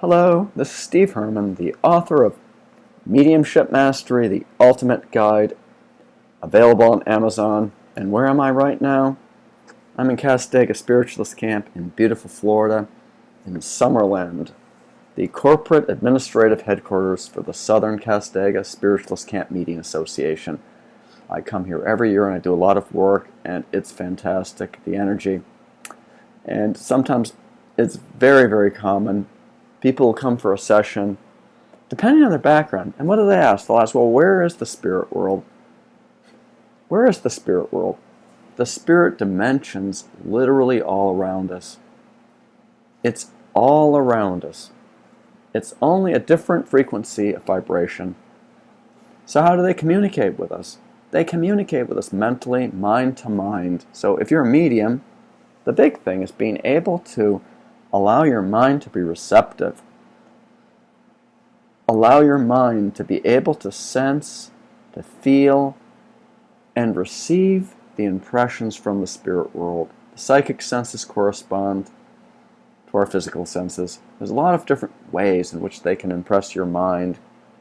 Hello, this is Steve Hermann, the author of Mediumship Mastery, the Ultimate Guide, available on Amazon. And where am I right now? I'm in Cassadaga Spiritualist Camp in beautiful Florida, in Summerland, the corporate administrative headquarters for the Southern Cassadaga Spiritualist Camp Meeting Association. I come here every year and I do a lot of work, and it's fantastic, the energy. And sometimes it's very, very common. People will come for a session, depending on their background. And what do they ask? They'll ask, well, where is the spirit world? Where is the spirit world? The spirit dimension's literally all around us. It's all around us. It's only a different frequency of vibration. So how do they communicate with us? They communicate with us mentally, mind to mind. So if you're a medium, the big thing is being able to allow your mind to be receptive. Allow your mind to be able to sense, to feel, and receive the impressions from the spirit world. The psychic senses correspond to our physical senses. There's a lot of different ways in which they can impress your mind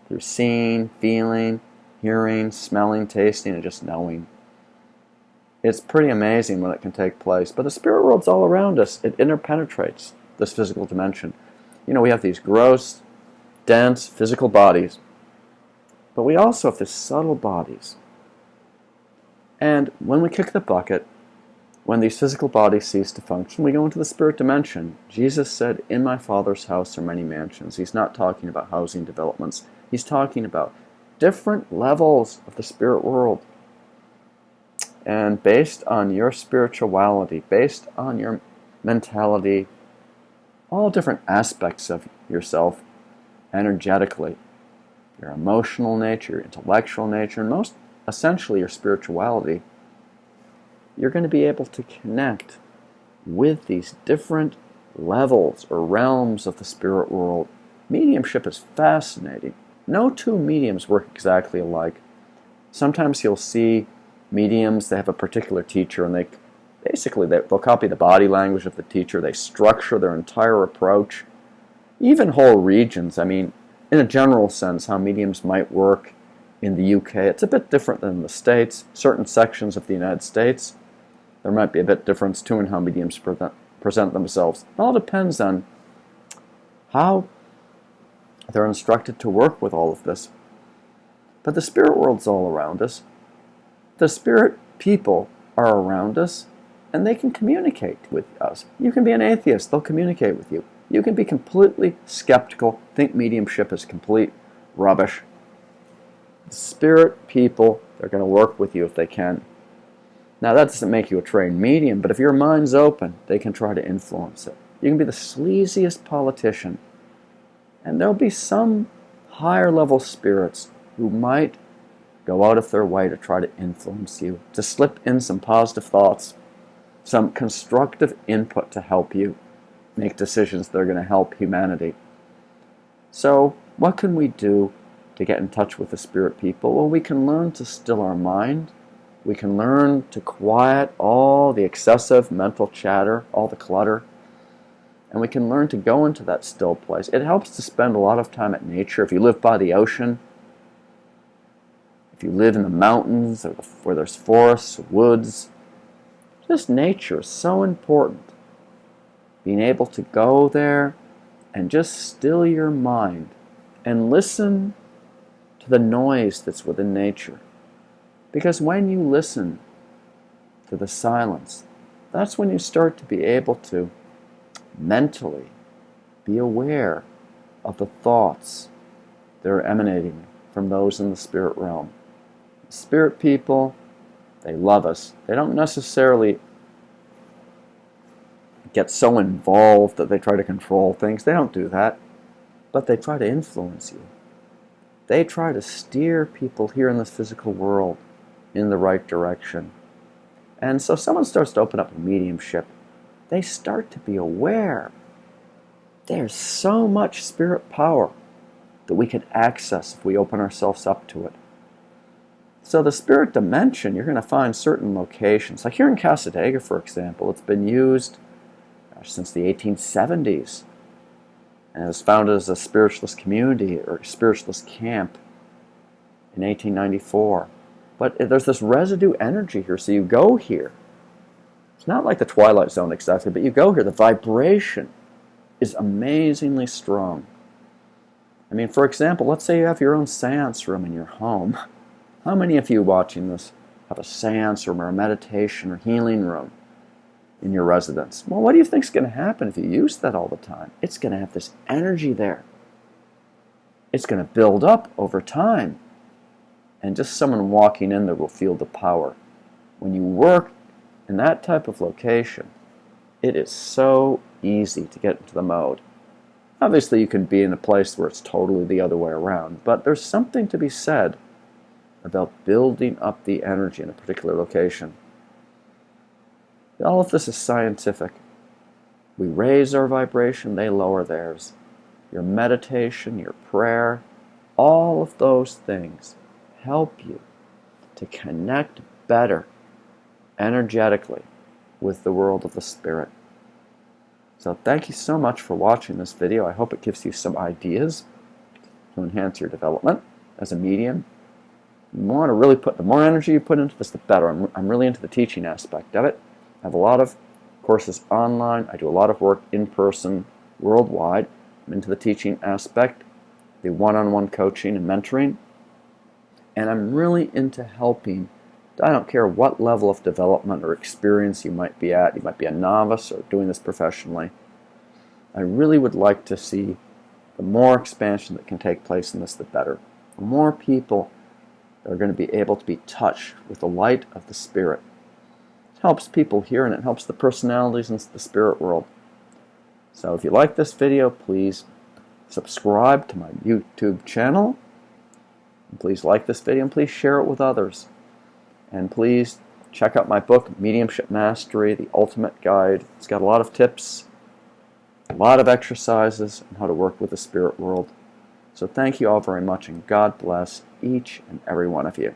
through seeing, feeling, hearing, smelling, tasting, and just knowing. It's pretty amazing when it can take place. But the spirit world's all around us. It interpenetrates this physical dimension. You know, we have these gross, dense physical bodies, but we also have these subtle bodies. And when we kick the bucket, when these physical bodies cease to function, we go into the spirit dimension. Jesus said, "In my Father's house are many mansions." He's not talking about housing developments. He's talking about different levels of the spirit world. And based on your spirituality, based on your mentality, all different aspects of yourself energetically, your emotional nature, your intellectual nature, and most essentially your spirituality, you're going to be able to connect with these different levels or realms of the spirit world. Mediumship is fascinating. No two mediums work exactly alike. Sometimes you'll see mediums, they have a particular teacher, and they'll copy the body language of the teacher. They structure their entire approach, even whole regions. I mean, in a general sense, how mediums might work in the UK, it's a bit different than in the States. Certain sections of the United States, there might be a bit difference too in how mediums present themselves. It all depends on how they're instructed to work with all of this. But the spirit world's all around us. The spirit people are around us, and they can communicate with us. You can be an atheist, they'll communicate with you. You can be completely skeptical, think mediumship is complete rubbish. The spirit people, they're going to work with you if they can. Now that doesn't make you a trained medium, but if your mind's open, they can try to influence it. You can be the sleaziest politician, and there'll be some higher level spirits who might go out of their way to try to influence you, to slip in some positive thoughts, some constructive input to help you make decisions that are going to help humanity. So, what can we do to get in touch with the spirit people? Well, we can learn to still our mind. We can learn to quiet all the excessive mental chatter, all the clutter. And we can learn to go into that still place. It helps to spend a lot of time at nature. If you live by the ocean, if you live in the mountains or where there's forests, woods, just nature is so important. Being able to go there and just still your mind and listen to the noise that's within nature. Because when you listen to the silence, that's when you start to be able to mentally be aware of the thoughts that are emanating from those in the spirit realm. Spirit people, they love us. They don't necessarily get so involved that they try to control things. They don't do that. But they try to influence you. They try to steer people here in this physical world in the right direction. And so someone starts to open up a mediumship. They start to be aware. There's so much spirit power that we can access if we open ourselves up to it. So the spirit dimension, you're going to find certain locations. Like here in Cassadaga, for example, it's been used since the 1870s. And it was founded as a spiritualist community or spiritualist camp in 1894. But there's this residue energy here, so you go here. It's not like the Twilight Zone exactly, but you go here. The vibration is amazingly strong. I mean, for example, let's say you have your own seance room in your home. How many of you watching this have a seance room or a meditation or healing room in your residence? Well, what do you think is going to happen if you use that all the time? It's going to have this energy there. It's going to build up over time. And just someone walking in there will feel the power. When you work in that type of location, it is so easy to get into the mode. Obviously, you can be in a place where it's totally the other way around, but there's something to be said about building up the energy in a particular location. All of this is scientific. We raise our vibration, they lower theirs. Your meditation, your prayer, all of those things help you to connect better energetically with the world of the spirit. So thank you so much for watching this video. I hope it gives you some ideas to enhance your development as a medium. You want to really put, the more energy you put into this, the better. I'm really into the teaching aspect of it. I have a lot of courses online. I do a lot of work in person worldwide. I'm into the teaching aspect, the one-on-one coaching and mentoring. And I'm really into helping. I don't care what level of development or experience you might be at. You might be a novice or doing this professionally. I really would like to see the more expansion that can take place in this, the better. The more people that are going to be able to be touched with the light of the Spirit. It helps people here and it helps the personalities in the spirit world. So if you like this video, please subscribe to my YouTube channel. And please like this video and please share it with others. And please check out my book, Mediumship Mastery, The Ultimate Guide. It's got a lot of tips, a lot of exercises on how to work with the spirit world. So thank you all very much, and God bless each and every one of you.